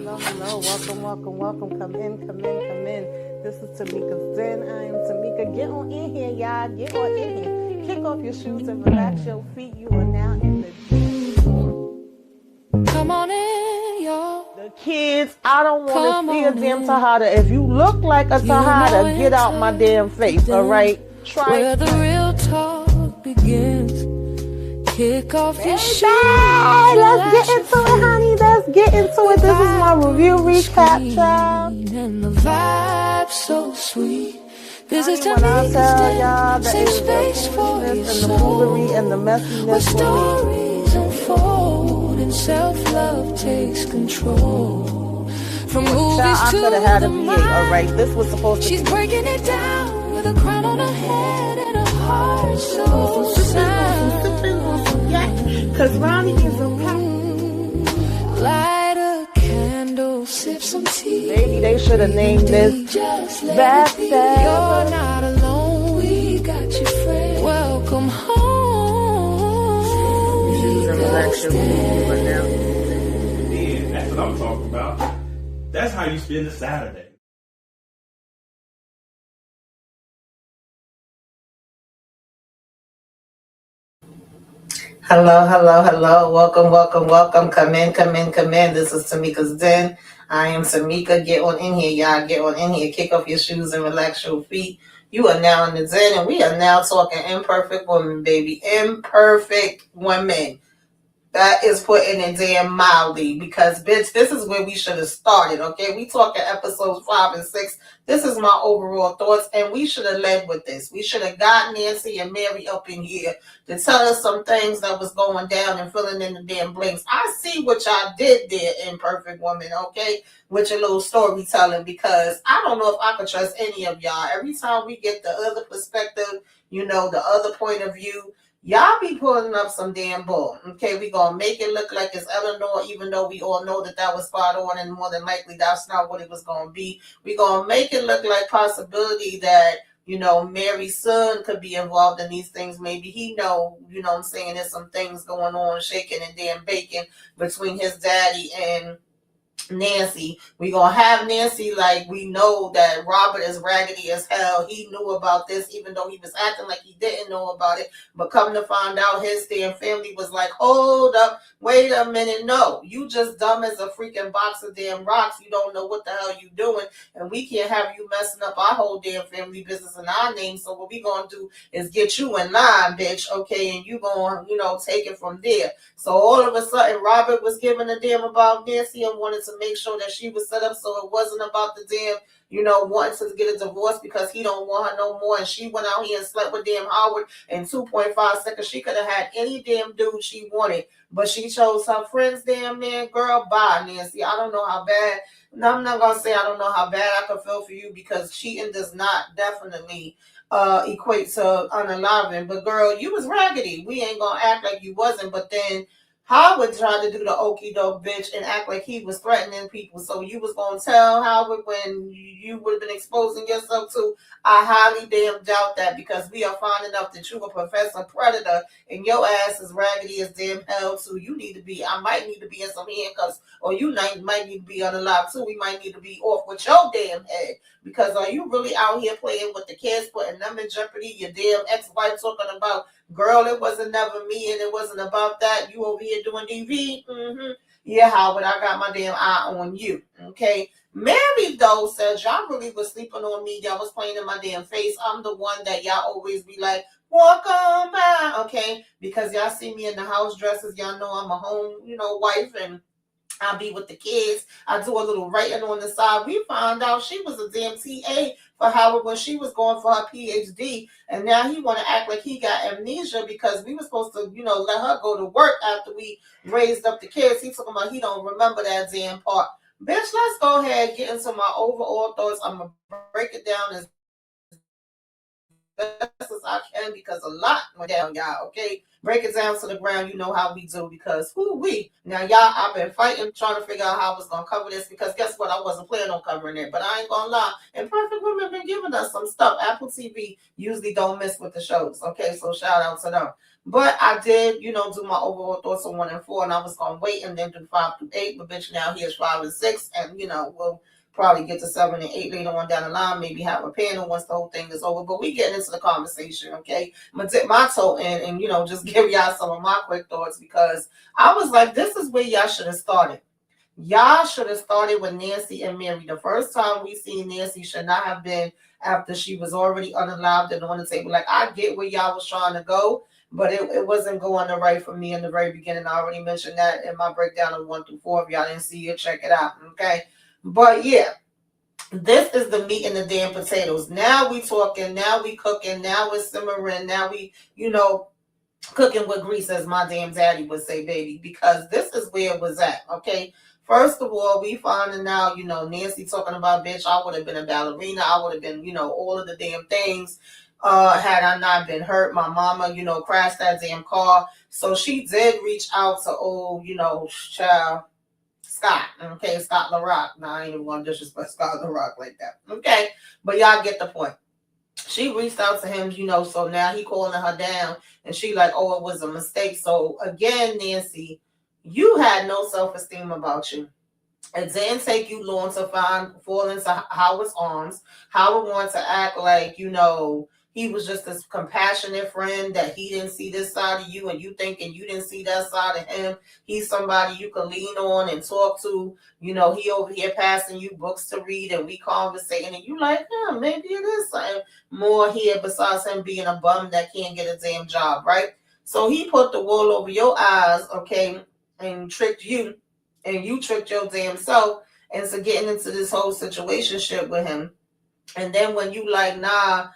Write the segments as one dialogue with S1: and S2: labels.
S1: Hello. Welcome. Come in. This is Tamika's Den. I am Tamika. Get on in here, y'all. Get on in here. Kick off your shoes and relax your feet. You are now in the Den.
S2: Come on in, y'all.
S1: The kids, I don't want to see a damn Tahada. If you look like a Tahada, get out my damn face, all right?
S2: Try where the real talk begins. Kick off your shoes.
S1: Let's get into it, honey. Let's get into it. This is my review recap, child.
S2: And the vibe so sweet. This is
S1: when I tell y'all that
S2: safe space for
S1: and the foolery and the messiness
S2: where stories unfold and self-love takes control. From movies
S1: I
S2: to
S1: could have had a
S2: the
S1: V8, all right? This was supposed to
S2: She's breaking it down with a crown on her head and a heart so sound.
S1: Cause Ronnie is a
S2: light a candle, sip some tea.
S1: Maybe they should have named this Backstab.
S2: You're not alone, we got your friend. Welcome home.
S3: Yeah, that's what I'm talking about. That's how you spend a Saturday.
S1: Hello. Welcome. Come in. This is Tamika's Den. I am Tamika. Get on in here, y'all. Get on in here. Kick off your shoes and relax your feet. You are now in the Den, and we are now talking imperfect women, baby. Imperfect women. That is putting it damn mildly because, bitch, this is where we should have started, okay? We talking episodes 5 and 6. This is my overall thoughts, and we should have led with this. We should have got Nancy and Mary up in here to tell us some things that was going down and filling in the damn blanks. I see what y'all did there, Imperfect Woman, okay, with your little storytelling, because I don't know if I could trust any of y'all. Every time we get the other perspective, the other point of view, y'all be pulling up some damn bull. Okay, we gonna make it look like it's Eleanor, even though we all know that was spot on, and more than likely that's not what it was gonna be. We gonna make it look like possibility that Mary's son could be involved in these things. Maybe he know, what I'm saying, there's some things going on, shaking and damn baking between his daddy and Nancy. We gonna have Nancy like we know that Robert is raggedy as hell. He knew about this even though he was acting like he didn't know about it, but come to find out his damn family was like, hold up, wait a minute, no, you just dumb as a freaking box of damn rocks. You don't know what the hell you doing, and we can't have you messing up our whole damn family business in our name. So what we gonna do is get you in line, bitch, okay, and you gonna take it from there. So all of a sudden Robert was giving a damn about Nancy and wanted to make sure that she was set up so it wasn't about the damn, wanting to get a divorce because he don't want her no more. And she went out here and slept with damn Howard in 2.5 seconds. She could have had any damn dude she wanted, but she chose her friends, damn man. Girl, bye, Nancy. I don't know how bad. No, I'm not going to say I don't know how bad I could feel for you, because cheating does not definitely equate to unaliving. But girl, you was raggedy. We ain't going to act like you wasn't. But then Howard tried to do the okie doke bitch and act like he was threatening people. So you was going to tell Howard when you would have been exposing yourself to? I highly damn doubt that, because we are finding out that you a professor predator and your ass is raggedy as damn hell too. I might need to be in some handcuffs, or you might need to be unalive too. We might need to be off with your damn head, because are you really out here playing with the kids, putting them in jeopardy? Your damn ex-wife talking about, girl, it wasn't never me and it wasn't about that. You over here doing DV? Yeah, Howard, I got my damn eye on you. Okay. Mary, though, says y'all really was sleeping on me. Y'all was playing in my damn face. I'm the one that y'all always be like, welcome back. Okay. Because y'all see me in the house dresses. Y'all know I'm a home, wife, and I'll be with the kids. I do a little writing on the side. We found out she was a damn TA for Howard when she was going for her PhD. And now he want to act like he got amnesia because we were supposed to, let her go to work after we raised up the kids. He talking about he don't remember that damn part. Bitch, let's go ahead and get into my overall thoughts. I'm going to break it down as best as I can because a lot went down, y'all. Okay, break it down to the ground. You know how we do because who we now, y'all. I've been fighting trying to figure out how I was gonna cover this because guess what? I wasn't planning on covering it, but I ain't gonna lie. Imperfect Women been giving us some stuff. Apple TV usually don't miss with the shows. Okay, so shout out to them. But I did, do my overall thoughts on 1 and 4, and I was gonna wait and then do 5 through 8. But bitch, now here's 5 and 6, and we'll probably get to 7 and 8 later on down the line. Maybe have a panel once the whole thing is over. But we getting into the conversation, okay? I'm gonna dip my toe in and just give y'all some of my quick thoughts because I was like, this is where y'all should have started. Y'all should have started with Nancy and Mary. The first time we seen Nancy should not have been after she was already unalived and on the table. Like, I get where y'all was trying to go, but it wasn't going the right for me in the very beginning. I already mentioned that in my breakdown of 1 through 4. If y'all didn't see it, check it out, okay? But yeah, this is the meat and the damn potatoes. Now we talking, now we cooking, now it's simmering, now we, cooking with grease, as my damn daddy would say, baby, because this is where it was at, okay? First of all, we finding out, Nancy talking about, bitch, I would have been a ballerina. I would have been, all of the damn things had I not been hurt. My mama, crashed that damn car. So she did reach out to old, child Scott, okay, Scott LaRock. Now, I ain't even going to disrespect Scott LaRock like that, okay? But y'all get the point. She reached out to him, so now he calling her down, and she like, oh, it was a mistake. So again, Nancy, you had no self-esteem about you. It didn't take you long to fall into Howard's arms. Howard wanted to act like, he was just this compassionate friend that he didn't see this side of you and you thinking you didn't see that side of him. He's somebody you can lean on and talk to. He over here passing you books to read and we conversating and you like, maybe it is something more here besides him being a bum that can't get a damn job, right? So he put the wool over your eyes, okay, and tricked you. And you tricked your damn self into getting into this whole situationship with him. And then when you like, nah,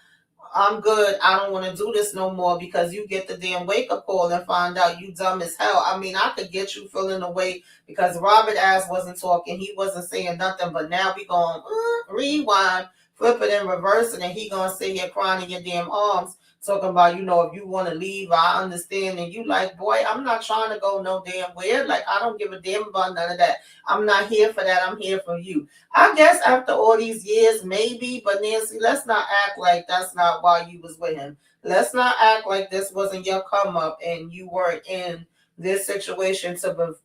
S1: I'm good, I don't want to do this no more because you get the damn wake-up call and find out you dumb as hell. I mean, I could get you feeling away because Robert ass wasn't talking. He wasn't saying nothing. But now we going rewind, flip it and reverse it. And he going to sit here crying in your damn arms. Talking about, if you want to leave, I understand. And you like, boy, I'm not trying to go no damn where. Like, I don't give a damn about none of that. I'm not here for that. I'm here for you. I guess after all these years, maybe. But Nancy, let's not act like that's not why you was with him. Let's not act like this wasn't your come up and you weren't in this situation to,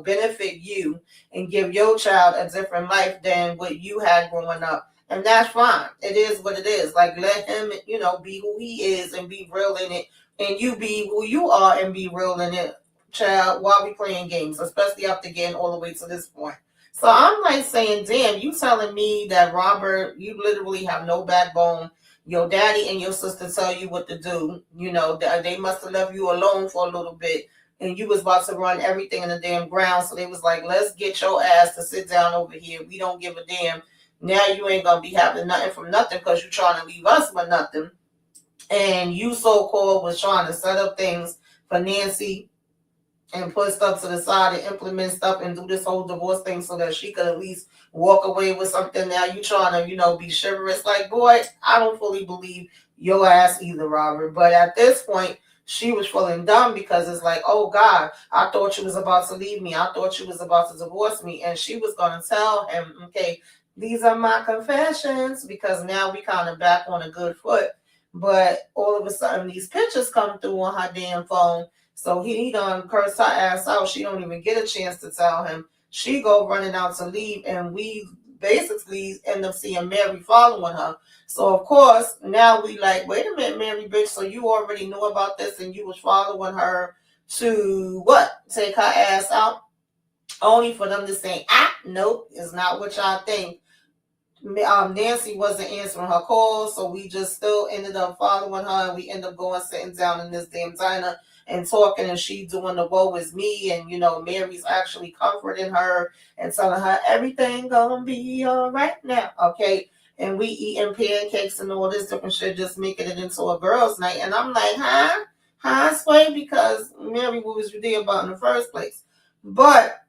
S1: benefit you and give your child a different life than what you had growing up. And that's fine. It is what it is. Like, let him, be who he is and be real in it. And you be who you are and be real in it, child, while we playing games, especially after getting all the way to this point. So I'm like saying, damn, you telling me that Robert, you literally have no backbone. Your daddy and your sister tell you what to do. They must have left you alone for a little bit. And you was about to run everything in the damn ground. So they was like, let's get your ass to sit down over here. We don't give a damn. Now you ain't going to be having nothing from nothing because you're trying to leave us with nothing. And you so-called was trying to set up things for Nancy and put stuff to the side and implement stuff and do this whole divorce thing so that she could at least walk away with something. Now you trying to, be chivalrous. Like, boy, I don't fully believe your ass either, Robert. But at this point, she was feeling dumb because it's like, oh, God, I thought you was about to leave me. I thought you was about to divorce me. And she was going to tell him, okay, these are my confessions, because now we kind of back on a good foot. But all of a sudden, these pictures come through on her damn phone. So he done cursed her ass out. She don't even get a chance to tell him. She go running out to leave, and we basically end up seeing Mary following her. So, of course, now we like, wait a minute, Mary, bitch, so you already knew about this and you was following her to, what, take her ass out? Only for them to say, nope, it's not what y'all think. Nancy wasn't answering her calls, so we just still ended up following her, and we ended up going sitting down in this damn diner and talking, and she doing the woe is me, and Mary's actually comforting her and telling her everything gonna be all right now, okay? And we eating pancakes and all this different shit, just making it into a girls' night. And I'm like, huh, Sway? Because Mary, what was you there about in the first place? But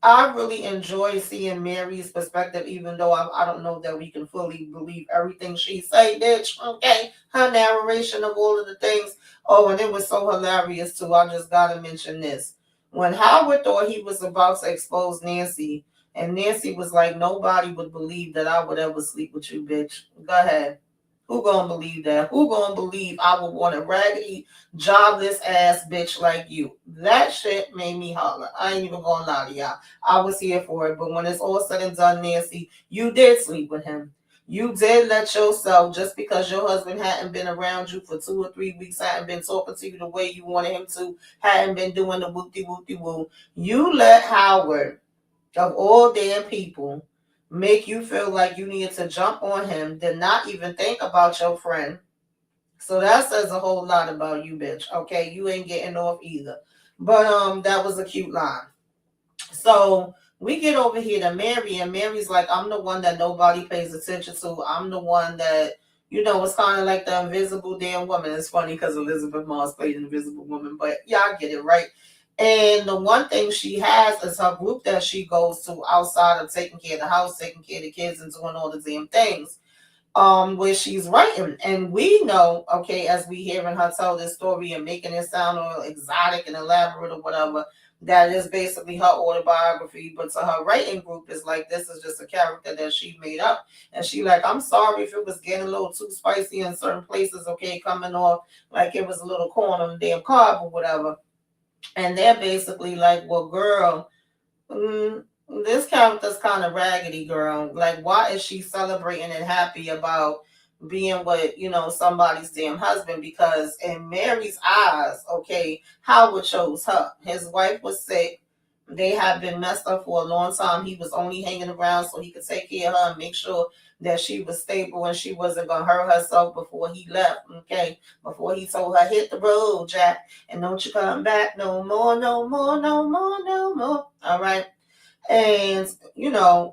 S1: I really enjoy seeing Mary's perspective, even though I don't know that we can fully believe everything she say, bitch. Okay, her narration of all of the things. Oh, and it was so hilarious too. I just gotta mention this. When Howard thought he was about to expose Nancy, and Nancy was like, "Nobody would believe that I would ever sleep with you, bitch." Go ahead. Who gonna believe that? Who gonna believe I would want a raggedy, jobless ass bitch like you? That shit made me holler. I ain't even gonna lie to y'all. I was here for it. But when it's all said and done, Nancy, you did sleep with him. You did let yourself, just because your husband hadn't been around you for 2 or 3 weeks, hadn't been talking to you the way you wanted him to, hadn't been doing the whoopty whoopty woo. You let Howard, of all damn people, make you feel like you needed to jump on him, did not even think about your friend. So that says a whole lot about you, bitch. Okay, you ain't getting off either. But that was a cute line. So we get over here to Mary, and Mary's like, I'm the one that nobody pays attention to. I'm the one that, it's kind of like the invisible damn woman. It's funny because Elizabeth Moss played an invisible woman, but y'all get it, right? And the one thing she has is her group that she goes to outside of taking care of the house, taking care of the kids, and doing all the damn things where she's writing. And we know, okay, as we hearing her tell this story and making it sound all exotic and elaborate or whatever, that is basically her autobiography. But to her writing group is like, this is just a character that she made up. And she like, I'm sorry if it was getting a little too spicy in certain places, okay, coming off like it was a little corn on the damn cob or whatever. And they're basically like, well, girl, Mm, this character's kind of raggedy, girl. Like, why is she celebrating and happy about being with, somebody's damn husband? Because in Mary's eyes, okay, Howard chose her. His wife was sick. They had been messed up for a long time. He was only hanging around so he could take care of her and make sure that she was stable and she wasn't going to hurt herself before he left, okay? Before he told her, hit the road, Jack, and don't you come back no more, no more, no more, no more. All right. And,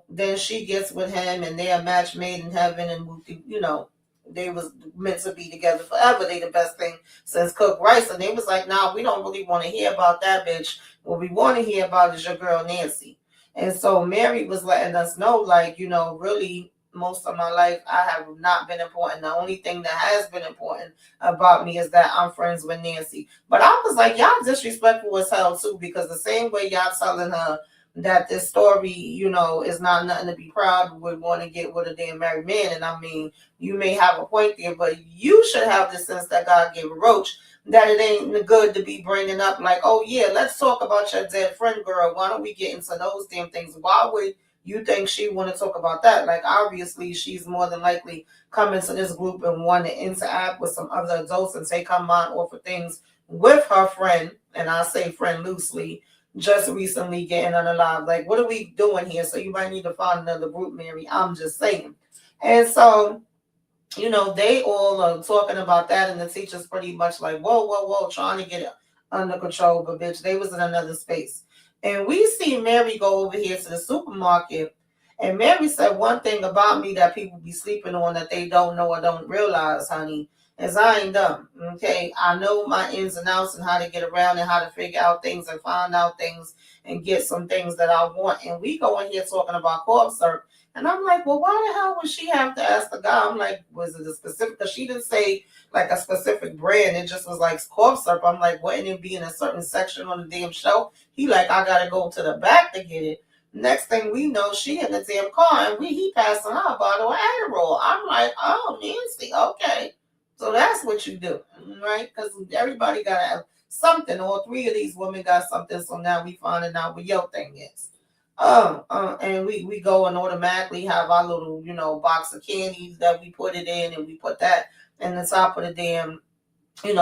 S1: then she gets with him and they're a match made in heaven and, they was meant to be together forever. They the best thing since cooked rice. And they was like, nah, we don't really want to hear about that bitch. What we want to hear about is your girl Nancy. And so Mary was letting us know, like, really most of my life I have not been important. The only thing that has been important about me is that I'm friends with Nancy. But I was like, y'all disrespectful as hell too, because the same way y'all telling her that this story, is not nothing to be proud of, would want to get with a damn married man. And I mean, you may have a point there, but you should have the sense that God gave a roach, that it ain't good to be bringing up like, oh yeah, let's talk about your dead friend, girl. Why don't we get into those damn things? Why would you think she want to talk about that? Like, obviously, she's more than likely coming to this group and want to interact with some other adults and take her mind off of things with her friend, and I say friend loosely, just recently getting unalive. Like, what are we doing here? So you might need to find another group, Mary. I'm just saying. And so, they all are talking about that, and the teacher's pretty much like, whoa, whoa, whoa, trying to get it under control, but bitch, they was in another space. And we see Mary go over here to the supermarket, and Mary said, one thing about me that people be sleeping on that they don't know or don't realize, honey, is I ain't dumb. Okay, I know my ins and outs and how to get around and how to figure out things and find out things and get some things that I want. And we go in here talking about cough syrup. And I'm like, well, why the hell would she have to ask the guy? I'm like, was it a specific? Because she didn't say like a specific brand. It just was like cough syrup. I'm like, wouldn't it be in a certain section on the damn shelf? He like, I gotta go to the back to get it. Next thing we know, she in the damn car and he passing her a bottle of Adderall. I'm like, oh, Nancy, okay. So that's what you do, right? Because everybody gotta have something. All three of these women got something. So now we finding out what your thing is. And we go and automatically have our little, box of candies that we put it in, and we put that in the top of the damn,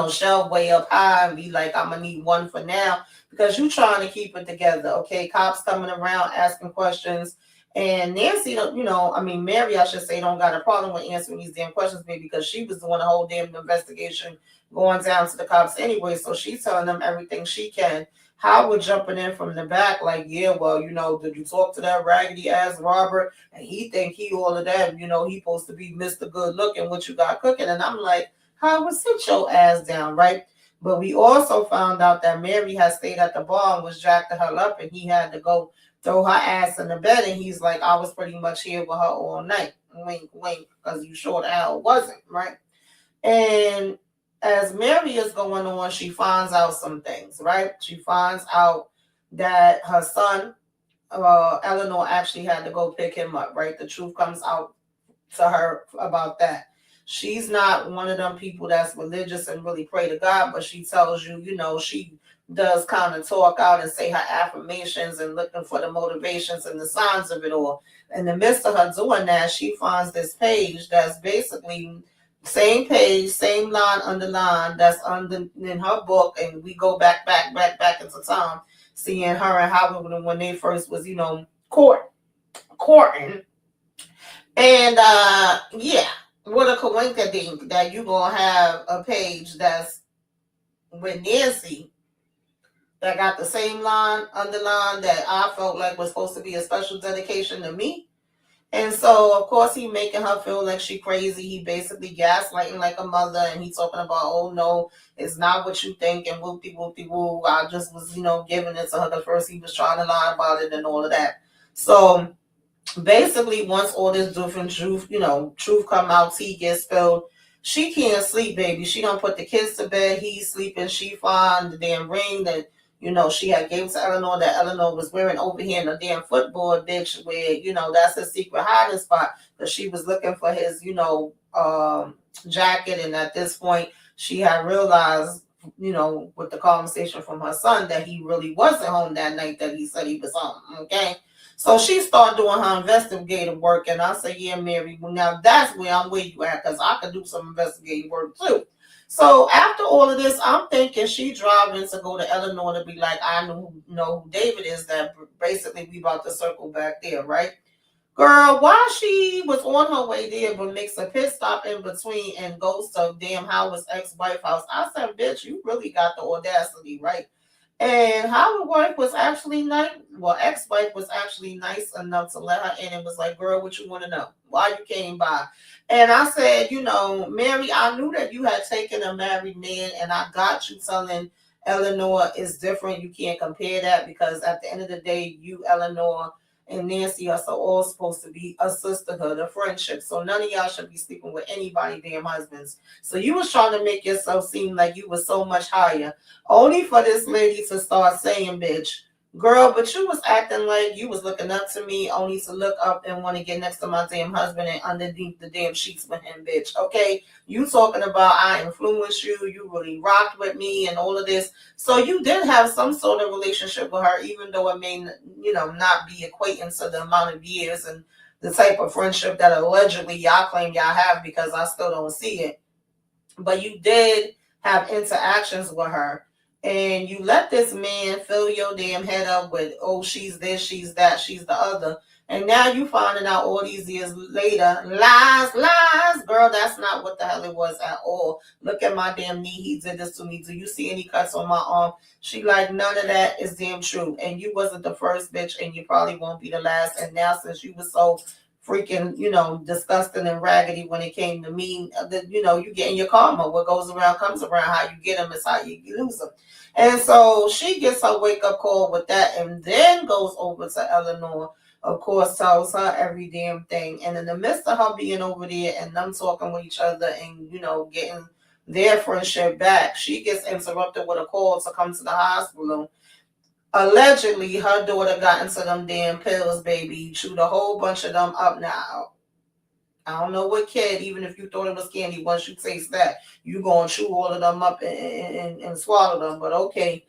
S1: shelf way up high, and be like, I'm gonna need one for now because you trying to keep it together. Okay, cops coming around asking questions. And Nancy, Mary, I should say, don't got a problem with answering these damn questions, maybe because she was doing the whole damn investigation going down to the cops anyway. So she's telling them everything she can. Howard jumping in from the back, like, yeah, well, did you talk to that raggedy ass Robert? And he think he all of that, he supposed to be Mr. Good Looking, what you got cooking. And I'm like, Howard, sit your ass down, right? But we also found out that Mary had stayed at the bar and was jacking her up, and he had to go throw her ass in the bed. And he's like, I was pretty much here with her all night. Wink, wink, because you sure the hell wasn't, right? And as Mary is going on, she finds out some things, right? She finds out that her son, Eleanor, actually had to go pick him up, right? The truth comes out to her about that. She's not one of them people that's religious and really pray to God, but she tells you, she does kind of talk out and say her affirmations and looking for the motivations and the signs of it all. In the midst of her doing that, she finds this page that's basically same page, same line underline that's under in her book, and we go back into time, seeing her and how when they first was, courting. And yeah, what a coincidence that you gonna have a page that's with Nancy that got the same line underline that I felt like was supposed to be a special dedication to me. And so, of course, he making her feel like she crazy. He basically gaslighting like a mother, and he talking about, oh no, it's not what you think, and whoopty whoopty woo. I just was, giving it to her. The first he was trying to lie about it and all of that. So basically, once all this different truth come out, tea gets spilled. She can't sleep, baby. She don't put the kids to bed. He's sleeping. She find the damn ring that she had gave to Eleanor, that Eleanor was wearing over here in a damn footboard, bitch, where that's her secret hiding spot. Because she was looking for his jacket, and at this point she had realized, with the conversation from her son, that he really wasn't home that night that he said he was home. Okay. So she started doing her investigative work, and I said, yeah, Mary, well, now that's where I'm with you at, because I could do some investigative work too. So after all of this, I'm thinking she driving to go to Eleanor to be like, I know who David is, that basically we about to circle back there, right? Girl, while she was on her way there, but makes a pit stop in between and goes to damn Howard's ex-wife house. I said, bitch, you really got the audacity, right? And Howard wife was actually nice. Well, ex-wife was actually nice enough to let her in and was like, girl, what you want to know? Why you came by? And I said, Mary, I knew that you had taken a married man, and I got you telling Eleanor is different. You can't compare that, because at the end of the day, you, Eleanor, and Nancy are so all supposed to be a sisterhood, a friendship. So none of y'all should be sleeping with anybody damn husbands. So you was trying to make yourself seem like you was so much higher, only for this lady to start saying, bitch, girl, but you was acting like you was looking up to me, only to look up and want to get next to my damn husband and underneath the damn sheets with him, bitch. Okay? You talking about I influenced you, you really rocked with me and all of this. So you did have some sort of relationship with her, even though it may, not be equating to the amount of years and the type of friendship that allegedly y'all claim y'all have, because I still don't see it. But you did have interactions with her. And you let this man fill your damn head up with, oh, she's this, she's that, she's the other. And now you finding out all these years later, lies, girl, that's not what the hell it was at all. Look at my damn knee, he did this to me. Do you see any cuts on my arm? She like, none of that is damn true. And you wasn't the first, bitch, and you probably won't be the last. And now since you was so freaking, disgusting and raggedy when it came to me, you getting your karma. What goes around comes around. How you get them is how you lose them. And so she gets her wake-up call with that, and then goes over to Eleanor, of course, tells her every damn thing. And in the midst of her being over there and them talking with each other and, getting their friendship back, she gets interrupted with a call to come to the hospital. Allegedly, her daughter got into them damn pills, baby. Chewed a whole bunch of them up now. I don't know what kid, even if you thought it was candy, once you taste that, you going to chew all of them up and swallow them. But okay,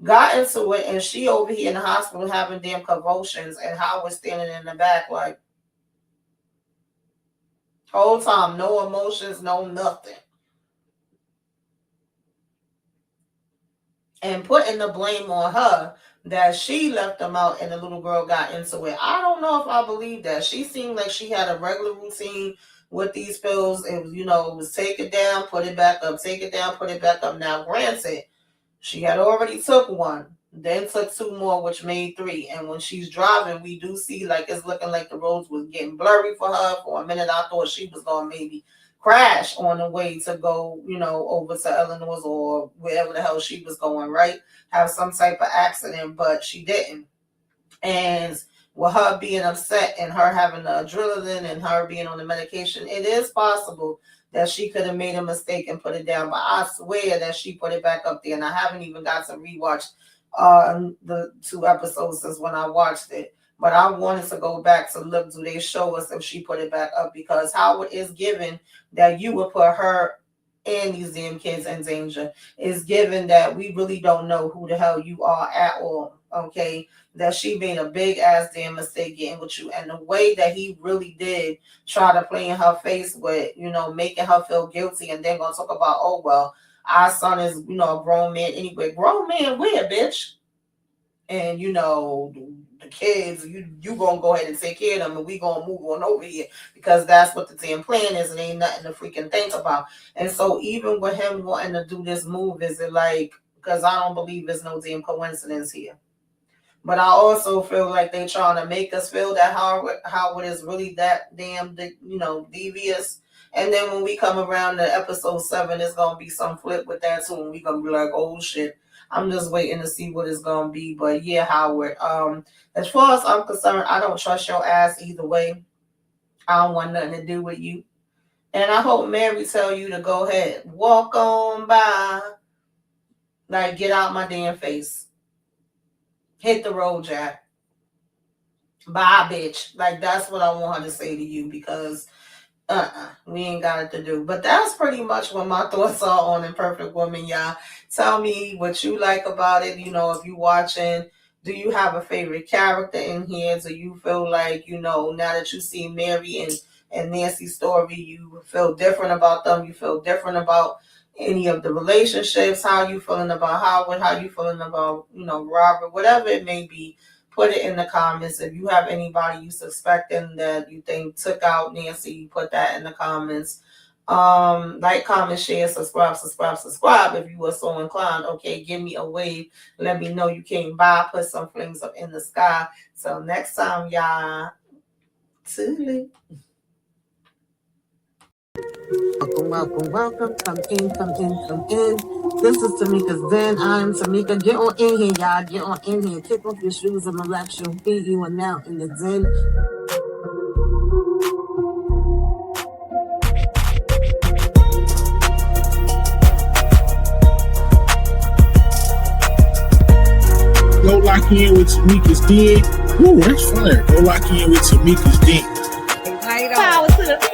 S1: got into it, and she over here in the hospital having damn convulsions, and Howard standing in the back like, whole time, no emotions, no nothing. And putting the blame on her that she left them out and the little girl got into it. I don't know if I believe that. She seemed like she had a regular routine with these pills. It was, it was take it down, put it back up, take it down, put it back up. Now, granted, she had already took one, then took two more, which made three. And when she's driving, we do see like it's looking like the roads was getting blurry for her. For a minute, I thought she was going to maybe crash on the way to go, over to Illinois or wherever the hell she was going, right? Have some type of accident, but she didn't. And with her being upset and her having the adrenaline and her being on the medication, it is possible that she could have made a mistake and put it down. But I swear that she put it back up there. And I haven't even got to rewatch the 2 episodes since when I watched it. But I wanted to go back to look, do they show us if she put it back up? Because Howard is given that you would put her and these damn kids in danger. Is given that we really don't know who the hell you are at all. Okay, that she made a big ass damn mistake getting with you, and the way that he really did try to play in her face with, making her feel guilty, and then gonna talk about, oh well, our son is, a grown man anyway. Grown man where, bitch? And the kids, you gonna go ahead and take care of them, and we gonna move on over here because that's what the damn plan is, and ain't nothing to freaking think about. And so even with him wanting to do this move, is it like, because I don't believe there's no damn coincidence here. But I also feel like they trying to make us feel that Howard is really that damn, devious. And then when we come around to episode 7, it's going to be some flip with that too. And we going to be like, oh shit, I'm just waiting to see what it's going to be. But yeah, Howard, as far as I'm concerned, I don't trust your ass either way. I don't want nothing to do with you. And I hope Mary tell you to go ahead, walk on by. Like, get out my damn face. Hit the road, Jack. Bye, bitch. Like, that's what I want her to say to you, because we ain't got it to do. But that's pretty much what my thoughts are on Imperfect Woman, y'all. Tell me what you like about it. If you're watching, do you have a favorite character in here? Do you feel like, now that you see Mary and Nancy's story, you feel different about them? You feel different about any of the relationships? How you feeling about Howard? How you feeling about, Robert? Whatever it may be, put it in the comments. If you have anybody you suspecting that you think took out Nancy, put that in the comments. Like, comment, share, subscribe if you are so inclined. Okay, give me a wave. Let me know you came by. Put some flames up in the sky. Till next time, y'all. Toodaloo. Welcome. Come in. This is Tamika's Den. I'm Tamika. Get on in here, y'all. Get on in here. Kick off your shoes and relax your feet. You are now in the Den.
S4: Go lock in with Tamika's Den. Ooh, that's fire. Go lock in with Tamika's Den.
S5: Power to the